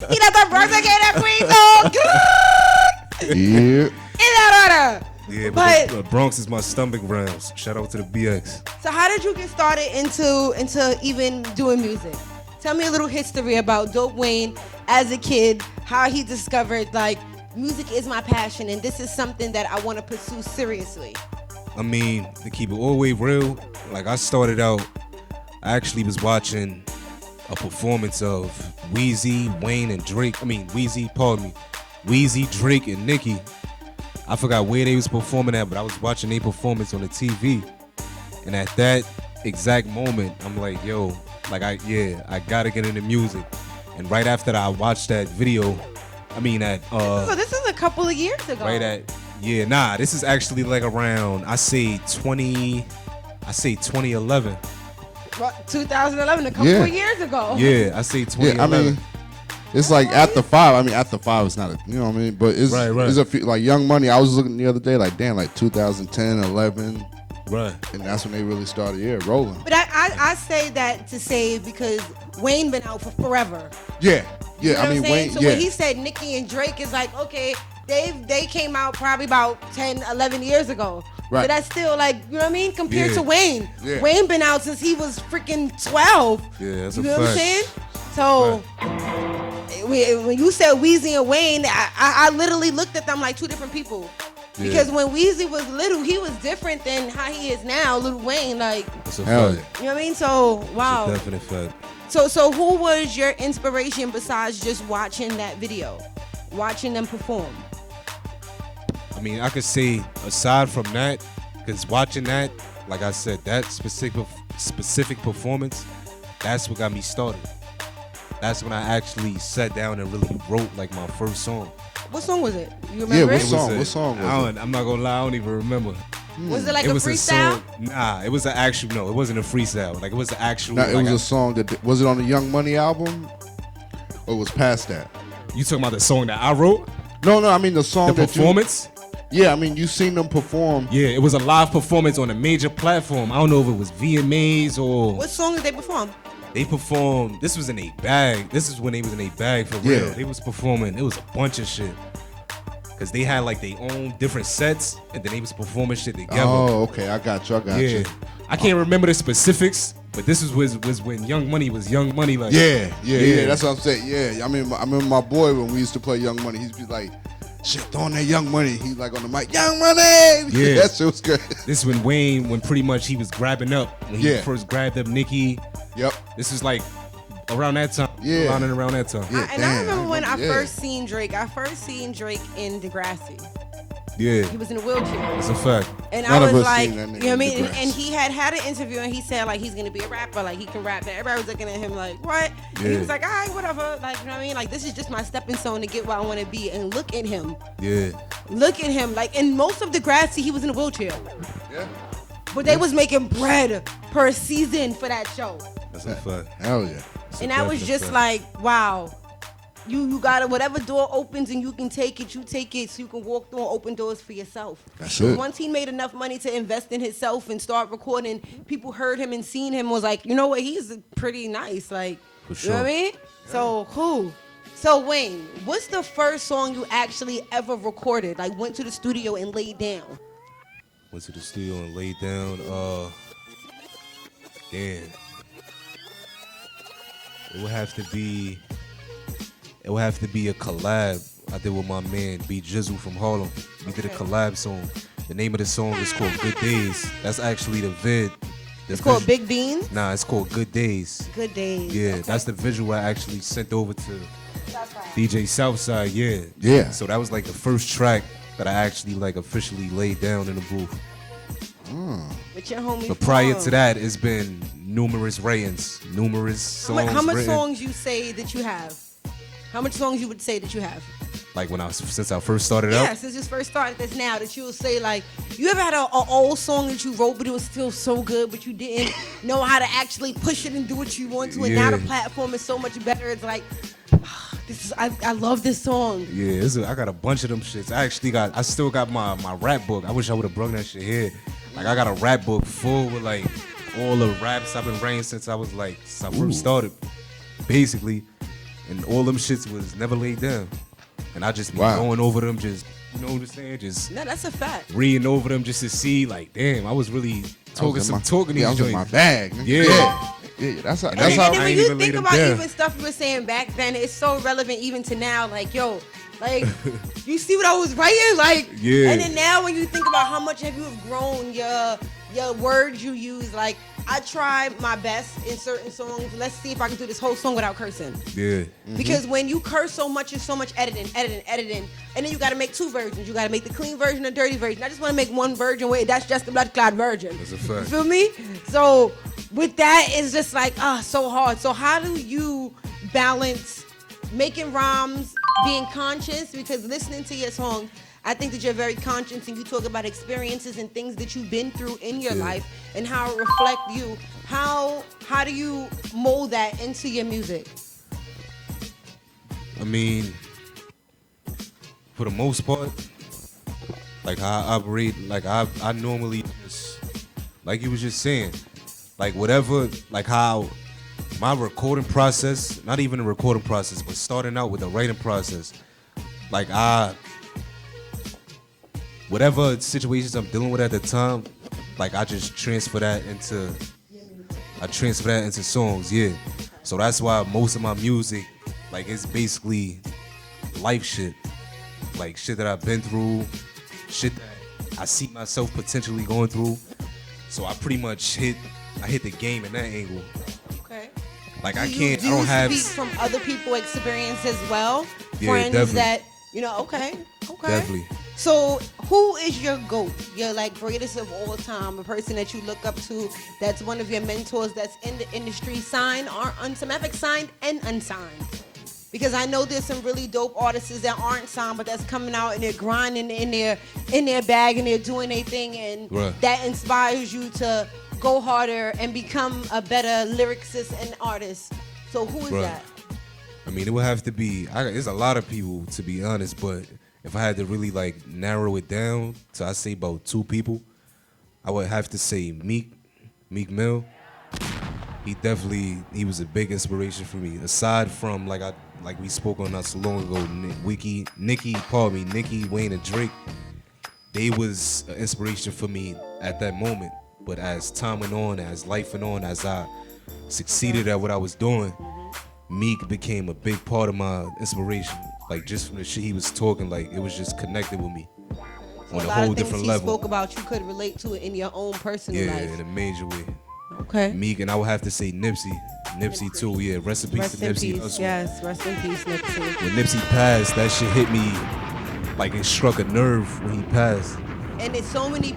He does the Bronx again at Queens. Yeah. In that order. Yeah, but the Bronx is my stomach rounds. Shout out to the BX. So how did you get started into even doing music? Tell me a little history about Dope Wayne as a kid, how he discovered like music is my passion and this is something that I want to pursue seriously. I mean, to keep it all the way real, like I started out, I actually was watching a performance of Weezy, Wayne, and Drake. I mean, Weezy, Drake, and Nicki. I forgot where they was performing at, but I was watching their performance on the TV. And at that exact moment, I'm like, yo, like I gotta get into music. And right after that, I watched that video. I mean, so this is a couple of years ago. This is actually like around, I say 2011. 2011, a couple of years ago. Yeah, I say 2011. Yeah, I mean, it's like After 5. I mean, After 5 is not, you know what I mean? But it's a few, like Young Money. I was looking the other day, like, damn, like 2010, 11. Right. And that's when they really started, rolling. But I say that to say because Wayne been out for forever. Yeah. You know I mean, Wayne, so when he said Nicki and Drake is like, okay, they came out probably about 10, 11 years ago. Right. But that's still like, you know what I mean? Compared to Wayne. Yeah. Wayne been out since he was freaking 12. Yeah, that's you a know fact. what I'm saying? So when you said Weezy and Wayne, I literally looked at them like two different people. Because when Weezy was little, he was different than how he is now, Lil Wayne. Like, That's a hell fact. you know what I mean? So, wow. That's a definite fact. So who was your inspiration besides just watching that video? Watching them perform? I mean, I could say aside from that, because watching that, like I said, that specific performance, that's what got me started. That's when I actually sat down and really wrote like my first song. What song was it? You remember what it? song? What song was it? I'm not gonna lie, I don't even remember. Was it like It a was freestyle? Nah, it was an actual. No, it wasn't a freestyle. Like it was an actual. Now, it like was a song that, was it on the Young Money album? Or was past that? You talking about the song that I wrote? No, I mean the song The that performance? Yeah, I mean, you seen them perform. Yeah, it was a live performance on a major platform. I don't know if it was VMAs or. What song did they perform? They performed. This was in a bag. This is when they was in a bag for real. They was performing. It was a bunch of shit. Cause they had like their own different sets, and then they was performing shit together. Oh, okay, I got you. I can't remember the specifics, but this was when Young Money was Young Money. Like Yeah. That's what I'm saying. Yeah, I mean, I remember my boy when we used to play Young Money. He'd be like, "Shit, throwing that Young Money." He like on the mic, "Young Money." Yeah, that shit was good. This when Wayne, when pretty much he was grabbing up when he first grabbed up Nicki. Yep. This is like around that time. Yeah. Around that time. Yeah, I remember when I first seen Drake. I first seen Drake in Degrassi. Yeah. He was in a wheelchair. That's a fact. And None I of was us like, seen you that know nigga what I in mean? Degrassi. And he had an interview and he said like he's gonna be a rapper, like he can rap. And everybody was looking at him like, what? And he Yeah. was like, all right, whatever. Like, you know what I mean? Like this is just my stepping stone to get where I want to be. And look at him. Yeah. Look at him. Like in most of Degrassi, he was in a wheelchair. Yeah. But they was making bread per season for that show. That's a fact. Hell yeah. And I was just like, wow. You gotta, whatever door opens and you can take it, you take it so you can walk through and open doors for yourself. That's it. Once he made enough money to invest in himself and start recording, people heard him and seen him was like, you know what, he's pretty nice. Like, For you know what I sure. mean? So Wayne, what's the first song you actually ever recorded? Like went to the studio and laid down? Went to the studio and laid down. Damn. It would have to be a collab I did with my man B Jizzle from Harlem. We did a collab song. The name of the song is called Good Days. That's actually the vid. It's called Big Beans? Nah, it's called Good Days. Good Days. Yeah, Okay. that's the visual I actually sent over to DJ Southside. Yeah. Yeah. So that was like the first track that I actually like officially laid down in the booth. With your homie. But prior Fong. to that, it's been numerous writings, numerous songs. How much written. songs you say that you have? How much songs you would say that you have? Like since I first started out. Yeah, since you first started this now, that you will say like, you ever had an old song that you wrote, but it was still so good, but you didn't know how to actually push it and do what you want to, and now the Yeah. platform is so much better. It's like, I love this song. Yeah, I got a bunch of them shits. I still got my rap book. I wish I would have brought that shit here. Like I got a rap book full with like all the raps I've been writing since I first started, basically. and all them shits was never laid down. And I just be going over them, just, you know what I'm saying? Just no, that's a fact. Reading over them just to see, like, damn, I was really talking these joints. I was in my bag. Yeah. Yeah, that's how. And when you think about down. even stuff we were saying back then, it's so relevant even to now. Like, yo, like, you see what I was writing? Like, yeah. And then now when you think about how much have you have grown, your words you use, like, I try my best in certain songs. Let's see if I can do this whole song without cursing. Yeah. Because when you curse so much, it's so much editing. And then you got to make 2 versions. You got to make the clean version and the dirty version. I just want to make 1 version where that's just the blood clot version. That's a fact. You feel me? So with that, it's just like, so hard. So how do you balance making rhymes, being conscious? Because listening to your songs, I think that you're very conscious and you talk about experiences and things that you've been through in your life and how it reflect you. How do you mold that into your music? I mean, for the most part, like how I operate, like I normally just, like you was just saying, like whatever, like how my recording process, not even a recording process, but starting out with the writing process, like whatever situations I'm dealing with at the time, like I just transfer that into songs, yeah. So that's why most of my music, like it's basically life shit. Like shit that I've been through, shit that I see myself potentially going through. So I pretty much hit the game in that angle. Okay. Like do I you have speak from other people's experience as well? Yeah, Friends definitely. that, okay. Definitely. So who is your GOAT? Your like greatest of all time, a person that you look up to, that's one of your mentors, that's in the industry, signed or unsigned, signed and unsigned. Because I know there's some really dope artists that aren't signed, but that's coming out and they're grinding in their bag and they're doing their thing, and that inspires you to go harder and become a better lyricist and artist. So who is that? I mean, it would have to be. There's a lot of people, to be honest, but if I had to really like narrow it down to, I say about 2 people, I would have to say Meek Mill. He was a big inspiration for me. Aside from like we spoke on not so long ago, Nicki, Wayne, and Drake, they was an inspiration for me at that moment. But as time went on, as life went on, as I succeeded at what I was doing, Meek became a big part of my inspiration. Like just from the shit he was talking, like it was just connected with me on a whole different level. He spoke about, you could relate to it in your own personal life. Yeah, in a major way. Okay. Meek, and I would have to say Nipsey too. Yeah, rest in peace to Nipsey. Yes, rest in peace, Nipsey. When Nipsey passed, that shit hit me like it struck a nerve when he passed. And there's so many